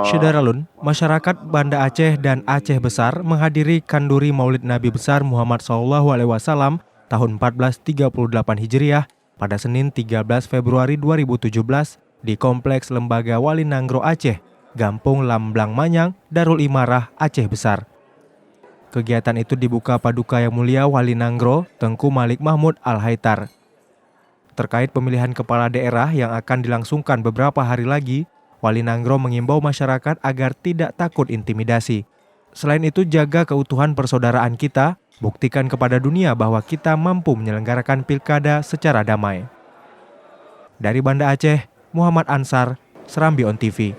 Syederalun, masyarakat Banda Aceh dan Aceh Besar menghadiri Kanduri Maulid Nabi Besar Muhammad SAW tahun 1438 Hijriah pada Senin 13 Februari 2017 di Kompleks Lembaga Walinangro Aceh, Gampung Lamblang Manyang, Darul Imarah, Aceh Besar. Kegiatan itu dibuka Paduka Yang Mulia Walinangro, Tengku Malik Mahmud Al-Haitar. Terkait pemilihan kepala daerah yang akan dilangsungkan beberapa hari lagi, Walinangro mengimbau masyarakat agar tidak takut intimidasi. Selain itu, jaga keutuhan persaudaraan kita, buktikan kepada dunia bahwa kita mampu menyelenggarakan pilkada secara damai. Dari Banda Aceh, Muhammad Ansar, Serambi On TV.